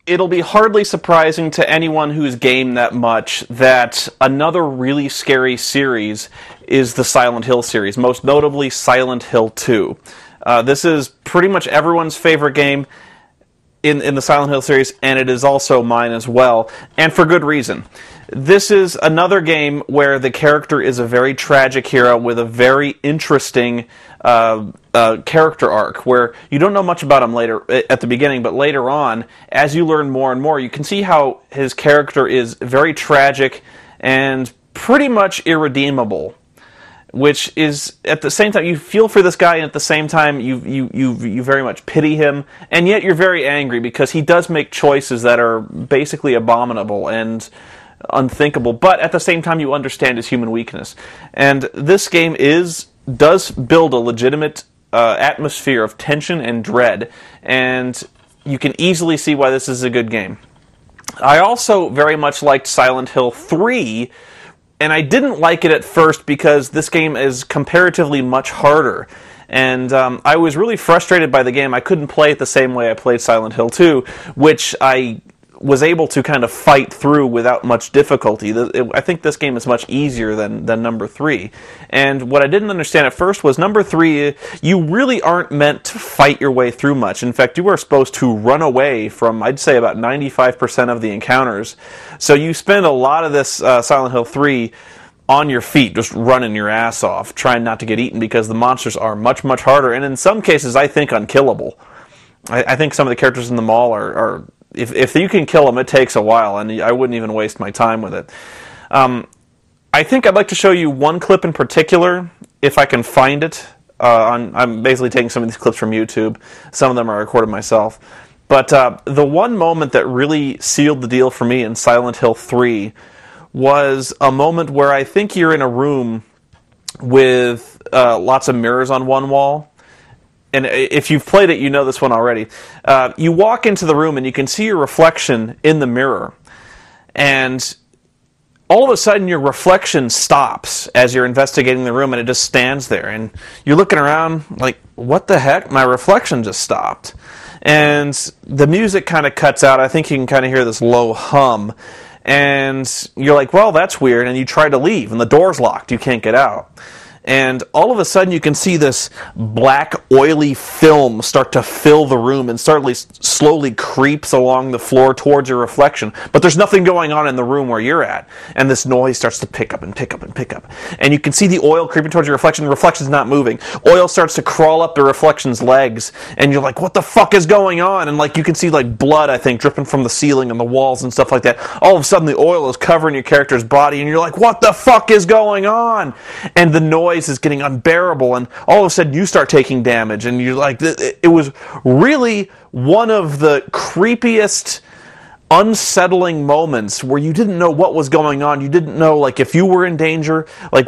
it'll be hardly surprising to anyone who's gamed that much that another really scary series is the Silent Hill series, most notably Silent Hill 2. This is pretty much everyone's favorite game in the Silent Hill series, and it is also mine as well, and for good reason. This is another game where the character is a very tragic hero with a very interesting character arc, where you don't know much about him later at the beginning, but later on, as you learn more and more, you can see how his character is very tragic and pretty much irredeemable. Which is, at the same time, you feel for this guy, and at the same time, you very much pity him, and yet you're very angry because he does make choices that are basically abominable and unthinkable, but at the same time, you understand his human weakness. And this game does build a legitimate atmosphere of tension and dread, and you can easily see why this is a good game. I also very much liked Silent Hill 3, and I didn't like it at first because this game is comparatively much harder. And I was really frustrated by the game. I couldn't play it the same way I played Silent Hill 2, which I was able to kind of fight through without much difficulty. I think this game is much easier than number 3. And what I didn't understand at first was number 3, you really aren't meant to fight your way through much. In fact, you are supposed to run away from, I'd say, about 95% of the encounters. So you spend a lot of this Silent Hill 3 on your feet, just running your ass off, trying not to get eaten because the monsters are much, much harder, and in some cases, I think, unkillable. I think some of the characters in the mall are if you can kill them, it takes a while, and I wouldn't even waste my time with it. I think I'd like to show you one clip in particular, if I can find it. I'm basically taking some of these clips from YouTube. Some of them I recorded myself. But the one moment that really sealed the deal for me in Silent Hill 3 was a moment where I think you're in a room with lots of mirrors on one wall. And if you've played it, you know this one already. You walk into the room and you can see your reflection in the mirror. And all of a sudden your reflection stops as you're investigating the room, and it just stands there. And you're looking around like, what the heck? My reflection just stopped. And the music kind of cuts out. I think you can kind of hear this low hum. And you're like, well, that's weird. And you try to leave, and the door's locked. You can't get out. And all of a sudden you can see this black, oily film start to fill the room and slowly creeps along the floor towards your reflection. But there's nothing going on in the room where you're at. And this noise starts to pick up and pick up and pick up. And you can see the oil creeping towards your reflection. The reflection's not moving. Oil starts to crawl up the reflection's legs. And you're like, what the fuck is going on? And like you can see like blood, I think, dripping from the ceiling and the walls and stuff like that. All of a sudden the oil is covering your character's body. And you're like, what the fuck is going on? And the noise is getting unbearable, and all of a sudden you start taking damage, and you're like, it was really one of the creepiest, unsettling moments where you didn't know what was going on. You didn't know, like, if you were in danger, like,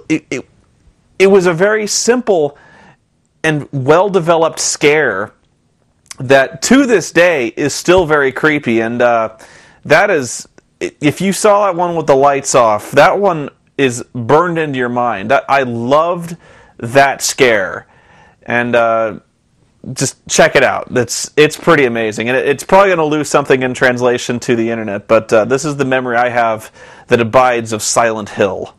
it was a very simple and well-developed scare that to this day is still very creepy. And that is, if you saw that one with the lights off, that one is burned into your mind. I loved that scare, and just check it out. It's pretty amazing, and it's probably going to lose something in translation to the internet, but this is the memory I have that abides of Silent Hill.